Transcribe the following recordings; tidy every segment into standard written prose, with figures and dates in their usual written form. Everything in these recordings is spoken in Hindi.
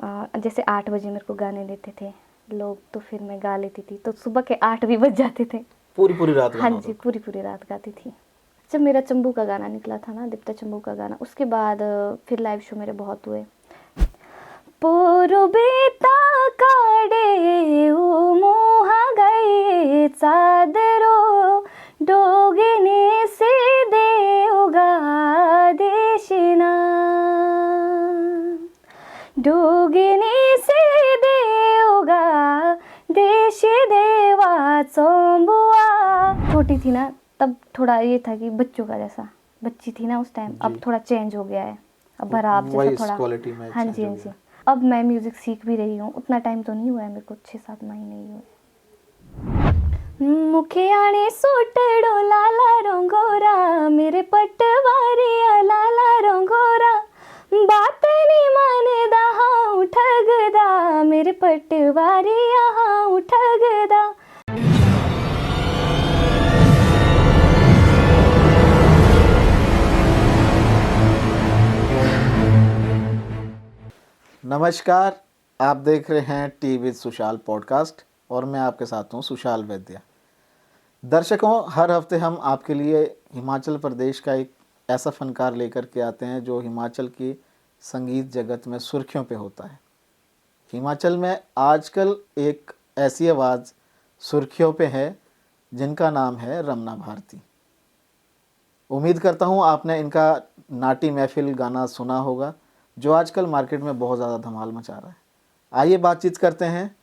जैसे 8 बजे मेरे को गाने देते थे लोग, तो फिर मैं गा लेती थी, तो सुबह के 8 भी बज जाते थे। पूरी पूरी रात हाँ गाना जी, होता पूरी रात गाती थी। जब मेरा चंबू का गाना निकला था ना, दीप्ता चंबू का गाना, उसके बाद फिर लाइव शो मेरे बहुत हुए। पोरो बेता काडे मोहा गए चादरो डोगेने से देवगा देशिना डोगेने से देवगा देश देवा चंबुआ। छोटी थी ना तब थोड़ा ये था कि बच्चों का जैसा, बच्ची थी ना उस टाइम, अब जी। थोड़ा चेंज हो गया है, अब भराव जैसा वॉइस थोड़ा। क्वालिटी में हाँ चेंज जी, हो हाँ जी। गया। अब मैं म्यूज़िक सीख भी रही हूँ, उतना टाइम तो नहीं हुआ है मेरे को, 6-7 महीने ही हुए। मुखे आने सोटड़ो लाला रंगोरा मेरे पटवारी लाला रंगोरा बात नहीं मानदा हाँ ठगदा मेरे पटवारी हाँ ठगदा। नमस्कार, आप देख रहे हैं टी विद सुशाल पॉडकास्ट और मैं आपके साथ हूं सुशाल वैद्य। दर्शकों, हर हफ्ते हम आपके लिए हिमाचल प्रदेश का एक ऐसा फनकार लेकर के आते हैं जो हिमाचल की संगीत जगत में सुर्खियों पे होता है। हिमाचल में आजकल एक ऐसी आवाज़ सुर्खियों पे है जिनका नाम है रमना भारती। उम्मीद करता हूँ आपने इनका नाटी महफिल गाना सुना होगा जो आजकल मार्केट में बहुत ज़्यादा धमाल मचा रहा है। आइए बातचीत करते हैं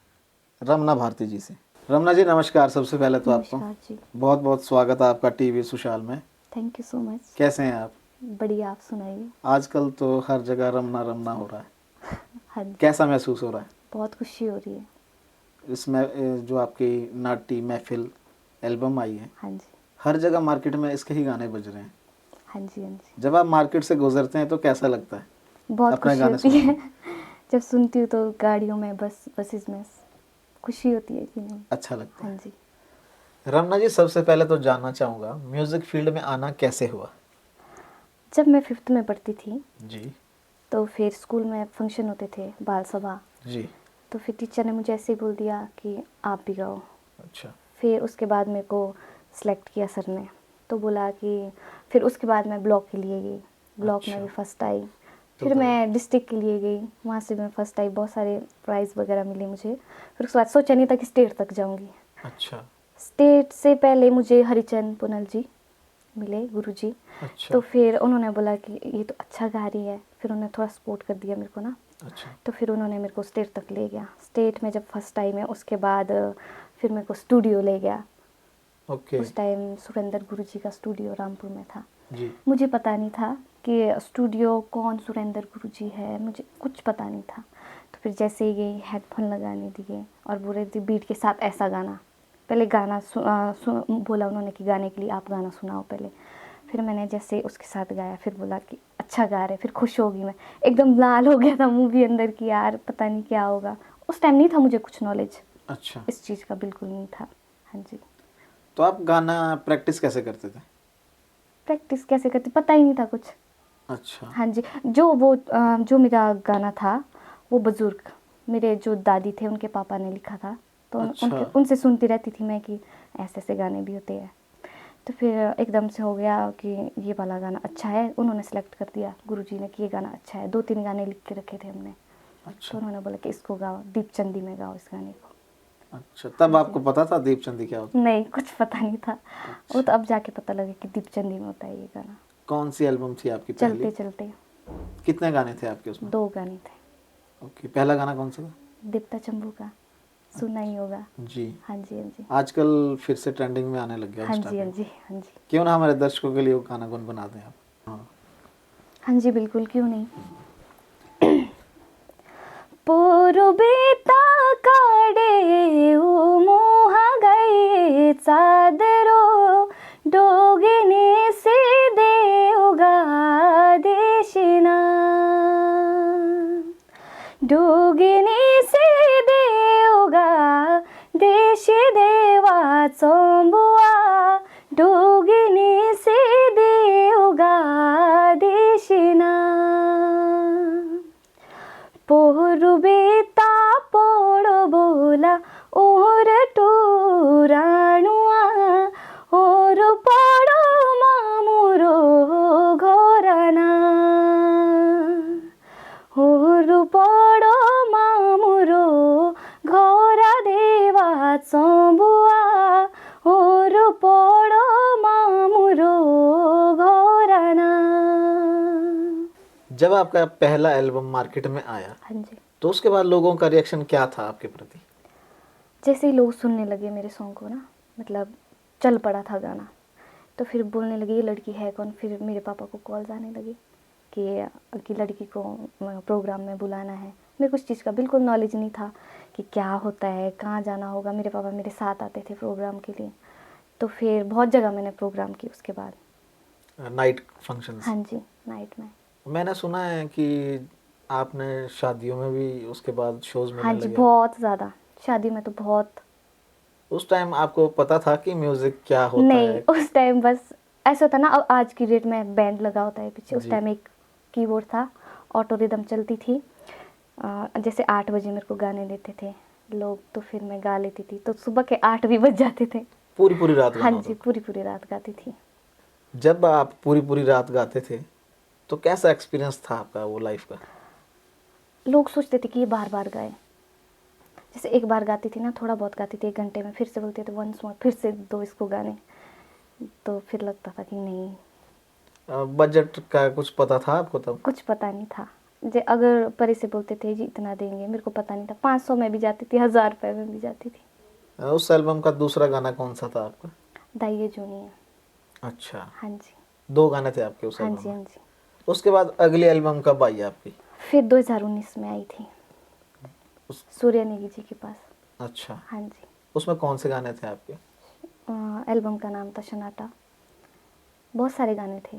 रमना भारती जी से। रमना जी नमस्कार। सबसे पहले तो आपको नमस्कार जी। बहुत बहुत स्वागत है आपका टीवी सुशाल में। Thank you so much. कैसे हैं आप? बढ़िया, आप सुनाइए। आजकल तो हर जगह रमना रमना हो रहा है, हाँ जी, कैसा महसूस हो रहा है? बहुत खुशी हो रही है। इसमें जो आपकी नाटी महफिल एल्बम आई है, हाँ जी, हर जगह मार्केट में इसके ही गाने बज रहे हैं। हाँ जी, हाँ जी। जब आप मार्केट से गुजरते हैं तो कैसा लगता है बहुत अपने खुशी गाने होती सुन है के? जब सुनती हूँ तो गाड़ियों में, बसेस में खुशी होती है कि नहीं। अच्छा लगता है। हाँ जी। रमना जी, सबसे पहले तो जानना चाहूँगा म्यूज़िक फील्ड में आना कैसे हुआ? जब मैं 5th में पढ़ती थी जी तो फिर स्कूल में फंक्शन होते थे, बाल सभा, जी। तो फिर टीचर ने मुझे ऐसे ही बोल दिया कि आप भी गाओ। अच्छा। फिर उसके बाद मेरे को सिलेक्ट किया सर ने, तो बोला कि फिर उसके बाद मैं ब्लॉक के लिए गई, ब्लॉक में अच्छा। भी फर्स्ट आई। तो फिर मैं डिस्ट्रिक्ट के लिए गई, वहाँ से भी मैं फर्स्ट आई, बहुत सारे प्राइज़ वगैरह मिले मुझे। फिर उसके बाद सोचा नहीं था कि स्टेट तक जाऊँगी। अच्छा। स्टेट से पहले मुझे हरिचंद पुनल जी मिले, गुरुजी। अच्छा। तो फिर उन्होंने बोला कि ये तो अच्छा गा रही है, फिर उन्होंने थोड़ा सपोर्ट कर दिया मेरे को ना। अच्छा। तो फिर उन्होंने मेरे को स्टेट तक ले गया। स्टेट में जब फर्स्ट टाइम है, उसके बाद फिर मेरे को स्टूडियो ले गया। ओके। उस टाइम सुरेंद्र गुरुजी का स्टूडियो रामपुर में था। जी। मुझे पता नहीं था कि स्टूडियो कौन सुरेंद्र गुरुजी है, मुझे कुछ पता नहीं था। तो फिर जैसे ही गई, हेडफोन लगाने दिए और बोले दी बीट के साथ ऐसा गाना। पहले गाना बोला उन्होंने कि गाने के लिए आप गाना सुनाओ पहले। फिर मैंने जैसे उसके साथ गाया, फिर बोला कि अच्छा गा रहे, फिर खुश हो गई मैं, एकदम लाल हो गया था मुँह भी अंदर की, यार पता नहीं क्या होगा। उस टाइम नहीं था मुझे कुछ नॉलेज अच्छा। इस चीज़ का, बिल्कुल नहीं था। हाँ जी। तो आप गाना प्रैक्टिस कैसे करते थे? प्रैक्टिस कैसे करती, पता ही नहीं था कुछ। अच्छा। हाँ जी, जो मेरा गाना था वो बुज़ुर्ग मेरे जो दादी थे उनके पापा ने लिखा था, तो अच्छा। उनसे सुनती रहती थी मैं कि ऐसे ऐसे गाने भी होते हैं। तो फिर एकदम से हो गया कि ये वाला गाना अच्छा है, उन्होंने सेलेक्ट कर दिया गुरुजी ने कि ये गाना अच्छा है। 2-3 गाने लिख के रखे थे हमने, तो अच्छा। उन्होंने बोला कि इसको गाओ, दीपचंदी में गाओ इस गाने को। अच्छा, तब हाँ जी। आपको पता था दीपचंदी क्या होता नहीं, कुछ पता नहीं था। है? वो तो अच्छा। अब जाके पता लगा कि दीपचंदी में होता है ये गाना। कौन सी एल्बम थी आपकी पहली? चलते चलते कितने गाने थे आपके उसमें? 2 गाने थे। ओके, पहला गाना कौन सा था? दीप्ता चंबू का, सुना ही होगा। जी। हाँ जी, हाँ जी। आजकल फिर से ट्रेंडिंग में आने लग गया हाँ उस जी, हाँ टॉपिक। जी, हाँ जी। क्यों ना हमारे दर्शकों के लिए वो गाना गुनगुना दें आप? हाँ। हाँ जी, बिल्कुल, क्यों नहीं। पोरो बेता काडे मोहा गए चादरो डोगेने से देवगा देशिना डोगेने से देवगा देश देवा चंबुआ डोगेने से देवगा देशिना पोर ऊरु बेता पोड़ो बोला ऊर टूराणुआ ऊरु पोड़ो मामुरो घोरना ऊरु पोड़ो मामुरो घोरा देवा सोंबुआ ऊरु पोड़ो मामुरो घोरना। जब आपका पहला एल्बम मार्केट में आया हाँ जी, तो उसके बाद लोगों का रिएक्शन क्या था आपके प्रति? जैसे ही लोग सुनने लगे मेरे सॉन्ग को ना, मतलब चल पड़ा था गाना, तो फिर बोलने लगे ये लड़की है कौन। फिर मेरे पापा को कॉल्स आने लगे कि लड़की को प्रोग्राम में बुलाना है। मेरे को उस चीज़ का बिल्कुल नॉलेज नहीं था कि क्या होता है, कहाँ जाना होगा। मेरे पापा मेरे साथ आते थे प्रोग्राम के लिए, तो फिर बहुत जगह मैंने प्रोग्राम की उसके बाद। Night functions? हाँ जी, नाइट में। मैंने सुना है कि आपने शादियों में भी उसके बाद शोज हाँ मिलने जी, लगे। बहुत ज़्यादा, शादी में तो बहुत। उस टाइम आपको पता था कि म्यूजिक क्या होता नहीं, है? उस टाइम बस ऐसा होता ना, अब आज की डेट में बैंड लगा होता है पीछे, उस जी। टाइम एक कीबोर्ड था, ऑटो रिदम चलती थी। जैसे 8 बजे मेरे को गाने देते थे लोग, तो फिर मैं गा लेती थी, तो सुबह के 8 भी बज जाते थे। पूरी पूरी रात हाँ गाना होता जी, था? पूरी पूरी रात गाती थी। जब आप पूरी पूरी रात गाते थे तो कैसा एक्सपीरियंस था आपका वो लाइफ का? लोग सोचते थे कि ये बार बार गाए। जैसे एक बार गाती थी ना, थोड़ा बहुत गाती थी 1 घंटे में, फिर से बोलते थे वंस मोर, फिर से दो इसको गाने, तो फिर लगता था कि नहीं। बजट का कुछ पता था आपको तब? कुछ पता नहीं था। जे अगर परे से बोलते थे जी इतना देंगे, मेरे को पता नहीं था। 500 में भी जाती थी, 1000 रुपये में भी जाती थी। उस एल्बम का दूसरा गाना कौन सा था आपका? दाइये जूनियर। अच्छा, हाँ जी, 2 गाने थे आपके उस हाँ एल्बम जी, में। हाँ जी। उसके बाद अगली एल्बम कब आई आपकी? फिर 2019 में आई थी, उस सूर्या नेगी जी के पास। अच्छा, हाँ जी। उसमें कौन से गाने थे आपके? एल्बम का नाम था सन्नाटा। बहुत सारे गाने थे।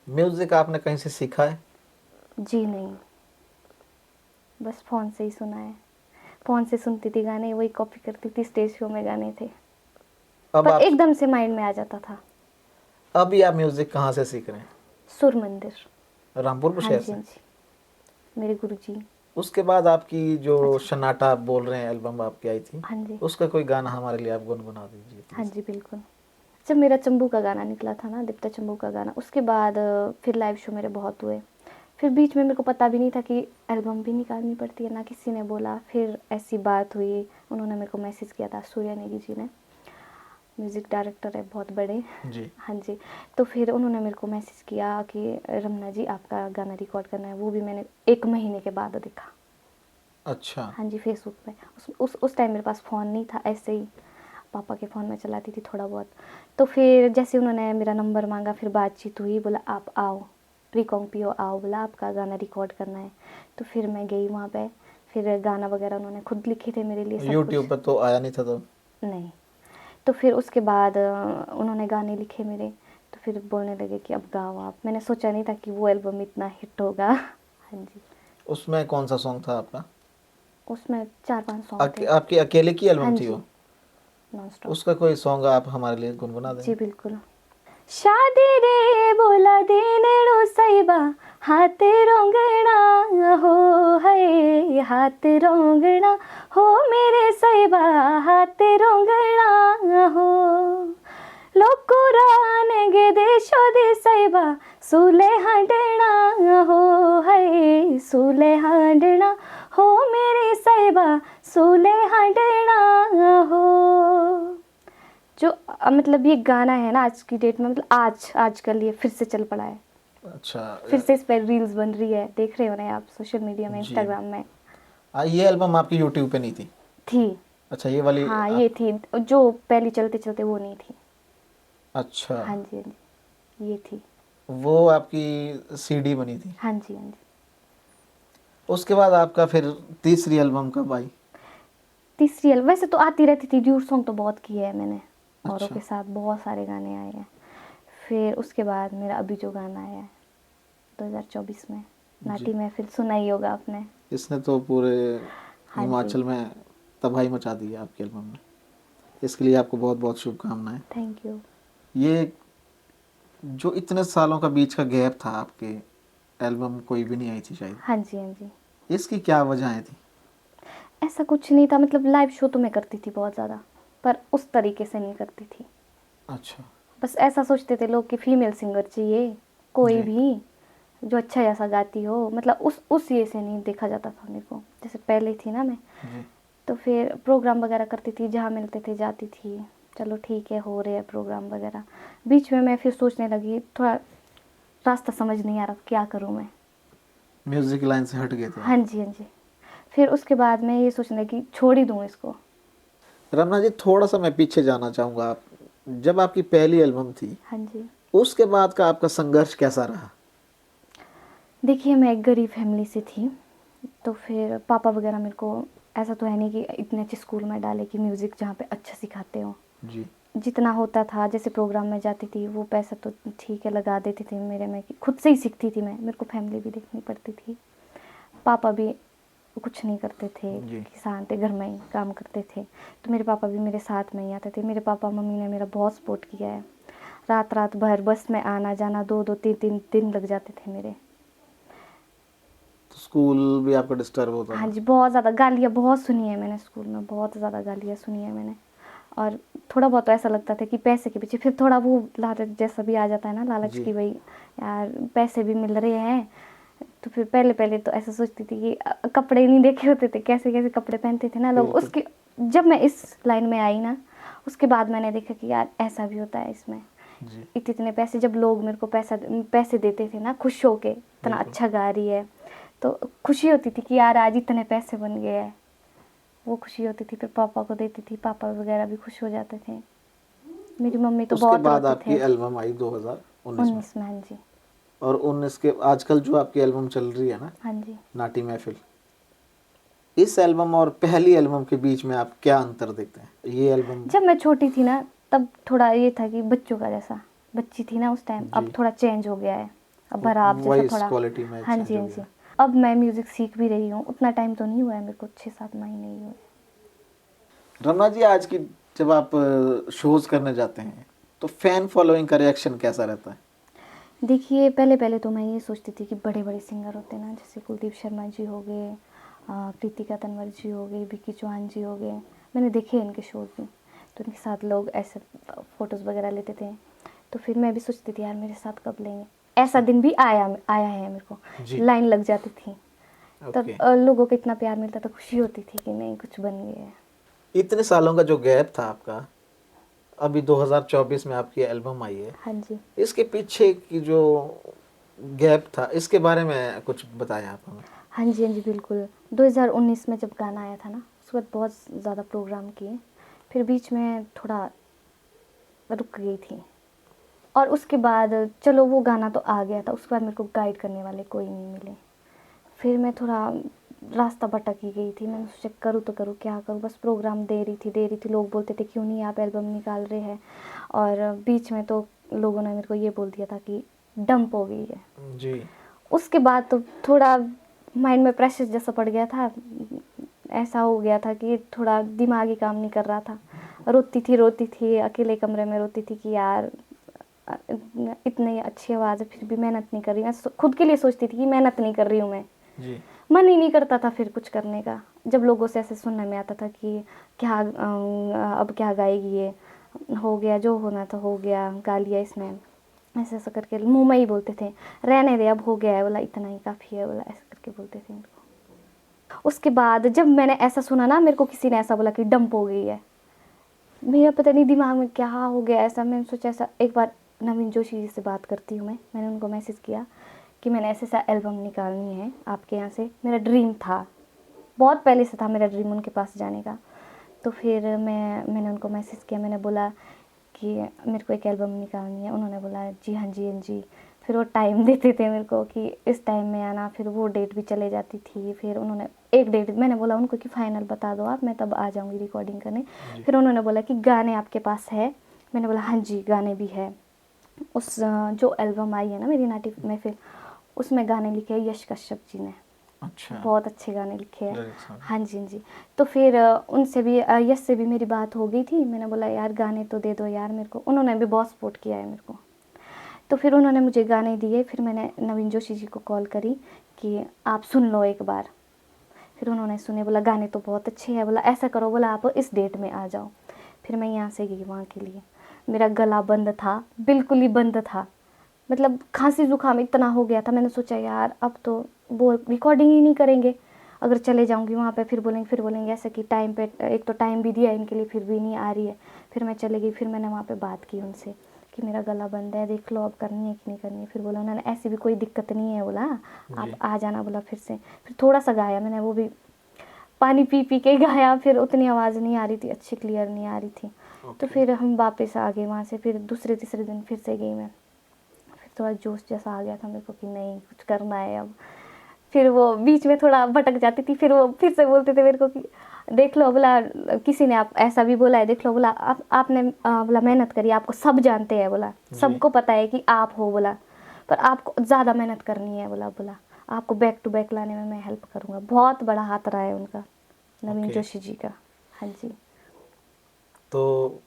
म्यूजिक आपने कहीं से सीखा है? जी नहीं, बस फ़ोन से ही सुना है। फ़ोन से सुनती थी गाने, वही कॉपी करती थी, स्टेज शो में गाने थे, अब पर आप एकदम से माइंड में आ जाता था। अभी आप म्यूजिक कहाँ से सीख रहे हैं? सुर मंदिर। रामपुर हाँ शहर जी, से? हाँ जी, मेरे गुरुजी। उसके बाद आपकी जो अच्छा। सन्नाटा आप बोल रहे हैं एल्बम आपकी आई थी, हाँ जी, उसका कोई गाना हमारे लिए आप गुनगुना दीजिए हाँ प्लीज। जी, बिल्कुल। जब मेरा चंबू का गाना निकला था ना, दीप्ता चंबू का गाना, उसके बाद फिर लाइव शो मेरे बहुत हुए। फिर बीच में मेरे को पता भी नहीं था कि एल्बम भी निकालनी पड़ती है, ना किसी ने बोला। फिर ऐसी बात हुई, उन्होंने मेरे को मैसेज किया था, सूर्या नेगी जी ने, म्यूज़िक डायरेक्टर है बहुत बड़े। जी। हाँ जी, तो फिर उन्होंने मेरे को मैसेज किया कि रमना जी आपका गाना रिकॉर्ड करना है। वो भी मैंने 1 महीने के बाद देखा। अच्छा। हाँ जी, फेसबुक पे। उस टाइम मेरे पास फ़ोन नहीं था, ऐसे ही पापा के फ़ोन में चलाती थी थोड़ा बहुत। तो फिर जैसे उन्होंने मेरा नंबर मांगा, फिर बातचीत हुई, बोला आप आओ रिकॉम्पियो आओ, बोला आपका गाना रिकॉर्ड करना है। तो फिर मैं गई वहाँ पे। फिर गाना वगैरह उन्होंने खुद लिखे थे मेरे लिए, सब यूट्यूब कुछ। पर तो आया नहीं था तो? नहीं, तो फिर उसके बाद उन्होंने गाने लिखे मेरे, तो फिर बोलने लगे कि अब गाओ आप। मैंने सोचा नहीं था कि वो एल्बम इतना हिट होगा। हाँ जी, उसमें कौन सा सॉन्ग था आपका? उसमें 4-5 सॉन्ग थे। आपकी अकेले की हाँ एल्बम थी जी, वो? Non stop. उसका कोई सॉन्ग आप हमारे लिए गुनगुना जी देंगे? बिल्कुल। शादी रे बोला देनेड़ो साहिबा, हाथ रोंगना हो है, हाथ रोंगना हो मेरे साहिबा, हाथ रोंगना हो। लोको रानेगे देशो दे साहिबा, सूले हांडना हो है, सूले हांडना हो मेरे साहिबा, सूले हांडना हो। जो मतलब ये गाना है ना, आज की डेट में, मतलब आजकल ये फिर से चल पड़ा है। अच्छा। फिर से इस पर रील्स बन रही है, देख रहे हो ना आप सोशल मीडिया में, जी। इंस्टाग्राम में। ये एल्बम आपकी यूट्यूब पे नहीं थी? थी। अच्छा, ये वाली हाँ ये थी, जो पहले चलते चलते वो नहीं थी। अच्छा, हाँ जी, हाँ जी, ये थी। वो आपकी सीडी बनी थी? हाँ जी, हाँ जी। उसके बाद आपका फिर तीसरी एल्बम कब आई? तीसरी वैसे तो आती रहती थी, ड्यूट सॉन्ग तो बहुत किए हैं मैंने, औरों अच्छा। के साथ बहुत सारे गाने आए हैं। फिर उसके बाद मेरा अभी जो गाना आया है 2024 में, नाटी जी। महफिल, सुना ही होगा आपने। इसने तो पूरे हाँ जी, हिमाचल में तबाही मचा दी है आपके एल्बम ने। इसके लिए आपको बहुत बहुत शुभकामनाएं। Thank you. ये जो इतने सालों का बीच का गैप था, आपके एल्बम कोई भी नहीं आई थी शायद? हाँ जी, हाँ जी, इसकी क्या वजहें थी? ऐसा कुछ नहीं था, मतलब लाइव शो तो मैं करती थी बहुत ज़्यादा, पर उस तरीके से नहीं करती थी। अच्छा। बस ऐसा सोचते थे लोग कि फीमेल सिंगर चाहिए, कोई जी। भी जो अच्छा जैसा गाती हो, मतलब उस ये से नहीं देखा जाता था मेरे को। जैसे पहले थी ना मैं, जी। तो फिर प्रोग्राम वगैरह करती थी, जहाँ मिलते थे जाती थी, चलो ठीक है हो रहे हैं प्रोग्राम वगैरह। बीच में मैं फिर सोचने लगी, थोड़ा रास्ता समझ नहीं आ रहा क्या करूँ मैं। म्यूजिक लाइन से हट गए थे आप? हाँ जी, हाँ जी। फिर उसके बाद मैं ये सोचने लगी छोड़ ही दूँ इसको। रमना जी, थोड़ा सा मैं पीछे जाना चाहूँगा। आप जब आपकी पहली एल्बम थी, हाँ जी। उसके बाद का आपका संघर्ष कैसा रहा? देखिए मैं एक गरीब फैमिली से थी, तो फिर पापा वगैरह मेरे को, ऐसा तो है नहीं कि इतने अच्छे स्कूल में डाले कि म्यूज़िक जहाँ पे अच्छा सिखाते हो। जी। जितना होता था, जैसे प्रोग्राम में जाती थी वो पैसा तो ठीक है लगा देते थे मेरे में, कि खुद से ही सीखती थी मैं, मेरे को फैमिली भी देखनी पड़ती थी। पापा भी कुछ नहीं करते थे, जी। किसान थे, घर में ही काम करते थे, तो मेरे पापा भी मेरे साथ में ही आते थे। मेरे पापा मम्मी ने मेरा बहुत सपोर्ट किया है। रात रात भर बस में आना जाना, 2-2 3-3 दिन लग जाते थे मेरे। तो स्कूल भी आपका डिस्टर्ब होता हाँ था? जी, बहुत ज़्यादा गालियाँ बहुत सुनी है मैंने स्कूल में, बहुत ज़्यादा गालियाँ सुनी है मैंने। और थोड़ा बहुत तो ऐसा लगता था कि पैसे के पीछे, फिर थोड़ा वो लालच जैसा भी आ जाता है ना, लालच जी। की भाई यार पैसे भी मिल रहे हैं। तो फिर पहले पहले तो ऐसा सोचती थी कि कपड़े नहीं देखे होते थे, कैसे कैसे कपड़े पहनते थे ना लोग। बिल्कुल। उसके जब मैं इस लाइन में आई ना, उसके बाद मैंने देखा कि यार ऐसा भी होता है इसमें। जी। इतने इतने पैसे, जब लोग मेरे को पैसे देते थे ना खुश होके, इतना बिल्कुल। अच्छा गा रही है, तो खुशी होती थी कि यार आज इतने पैसे बन गए हैं। वो खुशी होती थी, फिर पापा को देती थी, पापा वगैरह भी खुश हो जाते थे। मेरी मम्मी तो उसके बहुत बाद रोते आपकी थे। एल्बम आई 2019 में। 19 में, हाँ जी। और 19 के आजकल जो आपकी एल्बम चल रही है ना, हाँ जी। नाटी महफिल, इस एल्बम और पहली एल्बम के बीच में आप क्या अंतर देखते हैं? ये एल्बम। जब मैं छोटी थी ना, तब थोड़ा ये था कि बच्चों का जैसा, बच्ची थी ना उस टाइम, अब जी। थोड़ा चेंज हो गया है, अब भराव जैसा वॉइस थोड़ा। क्वालिटी में हाँ चेंज जी, हो हाँ गया जी। है। अब मैं म्यूज़िक सीख भी रही हूँ, उतना टाइम तो नहीं हुआ है मेरे को, 6-7 महीने ही हुए। रमना जी, आज की जब आप शोज करने जाते हैं तो फैन फॉलोइंग का रिएक्शन कैसा रहता है? देखिए पहले पहले तो मैं ये सोचती थी कि बड़े बड़े सिंगर होते हैं ना, जैसे कुलदीप शर्मा जी हो गए, प्रीतिका तंवर जी हो गई, विक्की चौहान जी हो गए, मैंने देखे हैं इनके शोज भी। तो इनके साथ लोग ऐसे फ़ोटोज़ वगैरह लेते थे, तो फिर मैं भी सोचती थी यार मेरे साथ कब लेंगे। ऐसा दिन भी आया आया है मेरे को, जी। लाइन लग जाती थी। तब ओके। लोगों को इतना प्यार मिलता था, खुशी होती थी कि नहीं कुछ बन गया है। इतने सालों का जो गैप था आपका, अभी 2024 में आपकी एल्बम आई है, हाँ जी। इसके पीछे की जो गैप था, इसके बारे में कुछ बताएं आप हमें। हाँ जी, हाँ जी, बिल्कुल। 2019 में जब गाना आया था ना, उसके बाद बहुत ज़्यादा प्रोग्राम किए, फिर बीच में थोड़ा रुक गई थी। और उसके बाद चलो वो गाना तो आ गया था, उसके बाद मेरे को गाइड करने वाले कोई नहीं मिले। फिर मैं थोड़ा रास्ता भटक ही गई थी। मैंने सोचा करूँ तो करूँ, क्या करूँ, बस प्रोग्राम दे रही थी। लोग बोलते थे क्यों नहीं आप एल्बम निकाल रहे हैं, और बीच में तो लोगों ने मेरे को ये बोल दिया था कि डंप हो गई है। जी। उसके बाद तो थोड़ा माइंड में प्रेशर जैसा पड़ गया था, ऐसा हो गया था कि थोड़ा दिमाग ही काम नहीं कर रहा था। रोती थी अकेले कमरे में, रोती थी कि यार इतनी अच्छी आवाज़ है फिर भी मेहनत नहीं कर रही। मैं खुद के लिए सोचती थी कि मेहनत नहीं कर रही हूँ मैं, जी। मन ही नहीं करता था फिर कुछ करने का। जब लोगों से ऐसे सुनने में आता था कि क्या अब क्या गाएगी ये, हो गया जो होना था हो गया, गा लिया इसमें, ऐसा ऐसा करके मुँह में ही बोलते थे, रहने दे अब हो गया है, बोला इतना ही काफ़ी है, बोला ऐसा करके बोलते थे मेरे को। उसके बाद जब मैंने ऐसा सुना ना, मेरे को किसी ने ऐसा बोला कि डंप हो गई है, मेरा पता नहीं दिमाग में क्या हो गया ऐसा। मैंने सोचा ऐसा एक बार नवीन जोशी जी से बात करती हूँ मैंने उनको मैसेज किया कि मैंने ऐसे ऐसा एल्बम निकालनी है आपके यहाँ से, मेरा ड्रीम था, बहुत पहले से था मेरा ड्रीम उनके पास जाने का। तो फिर मैंने उनको मैसेज किया, मैंने बोला कि मेरे को एक एल्बम निकालनी है। उन्होंने बोला जी हाँ जी हाँ जी। फिर वो टाइम देते थे मेरे को कि इस टाइम में आना, फिर वो डेट भी चले जाती थी। फिर उन्होंने एक डेट, मैंने बोला उनको कि फ़ाइनल बता दो आप, मैं तब आ जाऊँगी रिकॉर्डिंग करने। जी। फिर उन्होंने बोला कि गाने आपके पास है, मैंने बोला हाँ जी गाने भी है। उस जो एल्बम आई है ना मेरी नाटी महफिल, उसमें गाने लिखे हैं यश कश्यप जी ने, अच्छा। बहुत अच्छे गाने लिखे हैं। लिरिक्स में। हाँ जी, हाँ जी। तो फिर उनसे भी यश से भी मेरी बात हो गई थी। मैंने बोला यार गाने तो दे दो यार मेरे को, उन्होंने भी बहुत सपोर्ट किया है मेरे को। तो फिर उन्होंने मुझे गाने दिए। फिर मैंने नवीन जोशी जी को कॉल करी कि आप सुन लो एक बार। फिर उन्होंने सुने, बोला गाने तो बहुत अच्छे हैं, बोला ऐसा करो, बोला आप इस डेट में आ जाओ। फिर मैं यहाँ से गई वहाँ के लिए। मेरा गला बंद था, बिल्कुल ही बंद था, मतलब खांसी जुकाम इतना हो गया था। मैंने सोचा यार अब तो वो रिकॉर्डिंग ही नहीं करेंगे, अगर चले जाऊंगी वहाँ पे फिर बोलेंगे ऐसा कि टाइम पे, एक तो टाइम भी दिया इनके लिए फिर भी नहीं आ रही है। फिर मैं चले गई, फिर मैंने वहाँ पे बात की उनसे कि मेरा गला बंद है, देख लो अब करनी है कि नहीं करनी है। फिर बोला उन्होंने ऐसी भी कोई दिक्कत नहीं है, बोला आप जी। आ जाना, बोला फिर से। फिर थोड़ा सा गाया मैंने, वो भी पानी पी पी के गाया, फिर उतनी आवाज़ नहीं आ रही थी, अच्छी क्लियर नहीं आ रही थी। तो ओके। फिर हम वापस आ गए वहाँ से। फिर दूसरे तीसरे दिन फिर से गई मैं, फिर थोड़ा जोश जैसा आ गया था मेरे को कि नहीं कुछ करना है अब। फिर वो बीच में थोड़ा भटक जाती थी, फिर वो फिर से बोलते थे मेरे को कि देख लो, बोला किसी ने आप ऐसा भी बोला है, देख लो, बोला आपने बोला मेहनत करी, आपको सब जानते हैं, बोला जी। सबको पता है कि आप हो, बोला पर आपको ज़्यादा मेहनत करनी है, बोला आपको बैक टू बैक लाने में मैं हेल्प करूँगा। बहुत बड़ा हाथ रहा है उनका, नवीन ओके। जोशी जी का। हाँ जी। तो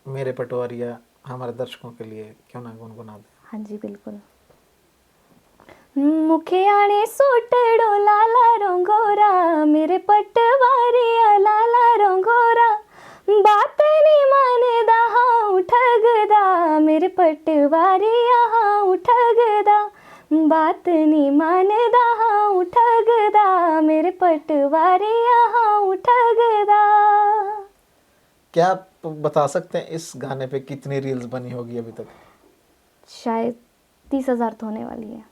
मेरे पटवारिया हमारे दर्शकों के लिए क्यों ना गुनगुना दें। हाँ जी बिल्कुल। मुखियाने सूटड़ो लाला रोंगोरा, मेरे पटवारिया लाला रोंगोरा, बात नहीं मानदा हाँ ठगदा, मेरे पटवारिया हाँ ठगदा, बात नहीं मानदा हाँ ठगदा, मेरे पटवारिया हाँ ठगदा। क्या आप बता सकते हैं इस गाने पे कितनी रील्स बनी होगी अभी तक। शायद 30,000 तो होने वाली है।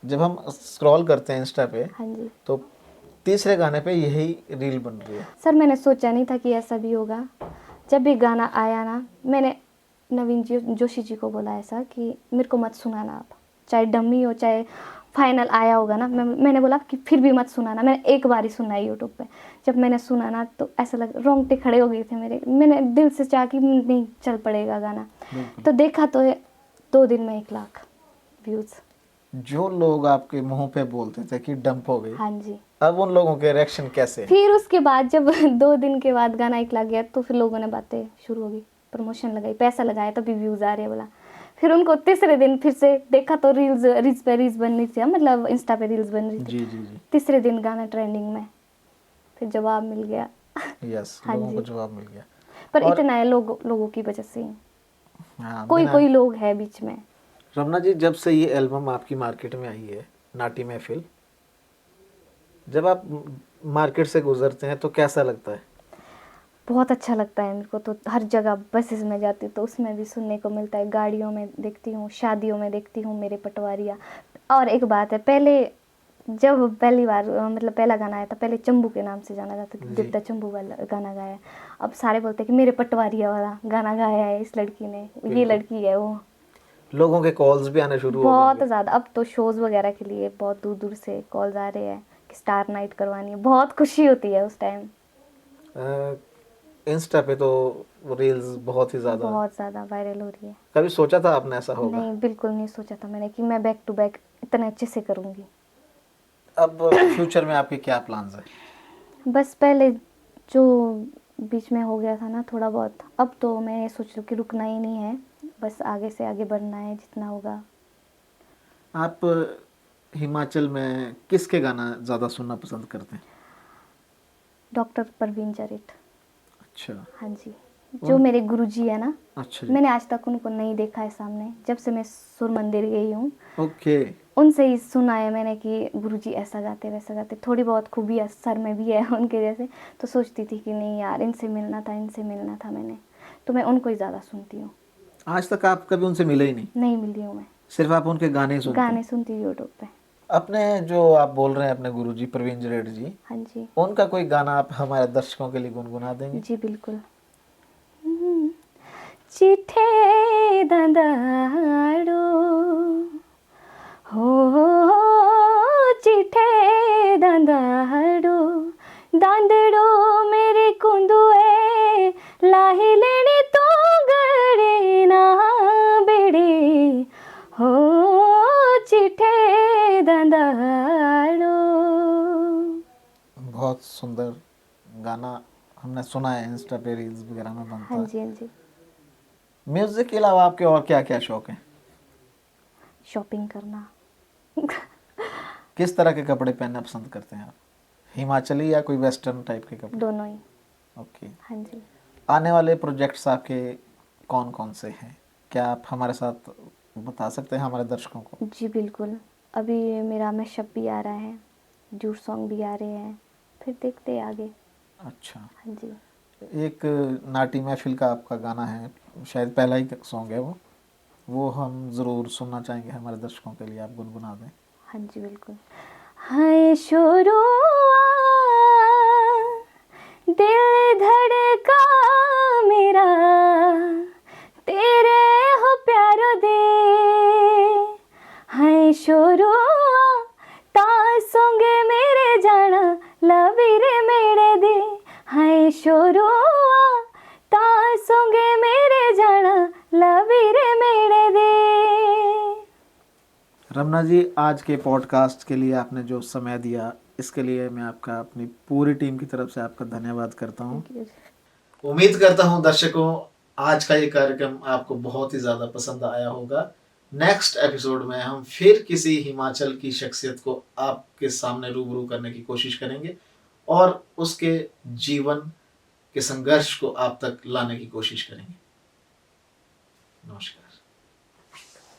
जब हम स्क्रॉल करते हैं इंस्टा पे हाँ जी तो तीसरे गाने पे यही रील बन रही है। सर, मैंने सोचा नहीं था कि ऐसा भी होगा। जब भी गाना आया ना, मैंने नवीन जी जोशी जी को बोला ऐसा कि मेरे को मत सुनाना आप, चाहे डमी हो चाहे फाइनल आया होगा ना, मैंने बोला कि फिर भी मत सुनाना। मैंने एक बार ही सुना है यूट्यूब पे। जब मैंने सुना ना तो ऐसा लग, रोंगटे खड़े हो गए थे मेरे। मैंने दिल से चाहा कि नहीं चल पड़ेगा गाना। बिल्कुल। तो देखा तो 2 दिन में 1 लाख व्यूज़। जो लोग आपके मुंह पे बोलते थे कि डंप हो गई, हाँ जी। अब उन लोगों के रिएक्शन कैसे हैं? फिर उसके बाद जब 2 दिन के बाद गाना 1 लाख गया तो फिर लोगों ने बातें शुरू हो गई, प्रमोशन लगाई, पैसा लगाया तभी व्यूज़ आ रहे हैं, बोला। फिर उनको तीसरे दिन फिर से देखा तो रील्स पे रील्स बन रही थी, मतलब इंस्टा पे रील्स बन रही थी। जी जी जी। तीसरे दिन गाना ट्रेंडिंग में, फिर जवाब मिल गया। यस, हाँ लोगों को जी। जवाब मिल गया। पर और इतना है लोगों की वजह से ही, हाँ, कोई बिना कोई लोग है बीच में। रमना जी, जब से ये एल्बम आपकी मार्केट में आई है, नाटी महफिल, जब आप मार्केट से गुजरते हैं तो कैसा लगता है। बहुत अच्छा लगता है मेरे को तो। हर जगह बसेस में जाती हूँ तो उसमें भी सुनने को मिलता है, गाड़ियों में देखती हूँ, शादियों में देखती हूँ मेरे पटवारिया। और एक बात है, पहले जब पहली बार मतलब पहला गाना आया था, पहले चंबू के नाम से जाना जाता था, जी। दिव्या चंबू वाला गाना गाया है। अब सारे बोलते हैं कि मेरे पटवारिया वाला गाना गाया है इस लड़की ने, ये बिल्कुल। लड़की है वो। लोगों के कॉल्स भी आने शुरू हो गए बहुत होंगे। ज़्यादा, अब तो शोज़ वगैरह के लिए बहुत दूर दूर से कॉल्स आ रहे हैं कि स्टार नाइट करवानी है। बहुत खुशी होती है उस टाइम। इंस्टा पे तो रील्स बहुत ही ज़्यादा। बहुत ज़्यादा वायरल हो रही है। कभी सोचा था आपने ऐसा होगा। नहीं, बिल्कुल नहीं सोचा था मैंने कि मैं बैक टू बैक इतने अच्छे से करूँगी। अब फ्यूचर में आपके क्या प्लान्स हैं। बस पहले जो बीच में हो गया था ना थोड़ा बहुत, अब तो मैं सोच रही हूँ कि रुकना ही नहीं है, बस आगे से आगे बढ़ना है जितना होगा। आप हिमाचल में किसके गाना ज़्यादा सुनना पसंद करते हैं। डॉक्टर परवीन जरिट। अच्छा। हाँ जी, जो उन मेरे गुरुजी है ना, अच्छा जी। मैंने आज तक उनको नहीं देखा है सामने, जब से मैं सुर मंदिर गई हूँ ओके। उनसे ही सुना है मैंने कि गुरुजी ऐसा गाते वैसा गाते। थोड़ी बहुत खूबियाँ सर में भी है उनके जैसे, तो सोचती थी कि नहीं यार इनसे मिलना था मैंने, तो मैं उनको ही ज़्यादा सुनती हूँ। आज तक आप कभी उनसे मिले ही नहीं, नहीं मिली हूँ मैं, सिर्फ आप उनके गाने ही सुनते हैं। गाने सुनती हूँ यूट्यूब पे। अपने जो आप बोल रहे हैं अपने गुरुजी प्रवीण जरेठ जी, हाँ जी। उनका कोई गाना आप हमारे दर्शकों के लिए गुनगुना देंगे। जी बिल्कुल। चिठे दंदाड़ो हो चिठे दंदाड़ो, दांदड़ो मेरे कुंदुए, लाही लेने तो गड़े ना बेड़े, हो चिठे दंदाड़ो। बहुत सुंदर गाना हमने सुना है, इंस्टा पे रील्स वगैरह में बनता हाँ है। जी हाँ जी। म्यूजिक के अलावा आपके और क्या क्या शौक हैं। शॉपिंग करना। किस तरह के कपड़े पहनना पसंद करते हैं आप। हिमाचली या कोई वेस्टर्न टाइप के कपड़े? दोनों ही। ओके। हाँ जी। आने वाले प्रोजेक्ट्स आपके कौन कौन से हैं? क्या आप हमारे साथ बता सकते हैं हमारे दर्शकों को? जी बिल्कुल। अभी मेरा मैशअप भी आ रहा है, ड्यूट सॉन्ग भी आ रहे हैं, फिर देखते हैं आगे। अच्छा। हाँ जी। एक नाटी महफिल का आपका गाना है, शायद पहला ही सॉन्ग है वो हम ज़रूर सुनना चाहेंगे हमारे दर्शकों के लिए, आप गुनगुना दें। हाँ जी बिल्कुल। हाय शोरुआ, दिल धड़का मेरा, तेरे हो प्यारो दे। हाय शोरुआ, ता सोंगे मेरे जाना, लवीरे मेरे दे। हाय शोरुआ, ता सोंगे मेरे जाना, लवीरे मेरे दे। रमना जी, आज के पॉडकास्ट के लिए आपने जो समय दिया, इसके लिए मैं आपका अपनी पूरी टीम की तरफ से आपका धन्यवाद करता हूँ। Thank you. उम्मीद करता हूँ दर्शकों आज का ये कार्यक्रम आपको बहुत ही ज़्यादा पसंद आया होगा। नेक्स्ट एपिसोड में हम फिर किसी हिमाचल की शख्सियत को आपके सामने रूबरू करने की कोशिश करेंगे और उसके जीवन के संघर्ष को आप तक लाने की कोशिश करेंगे। नमस्कार।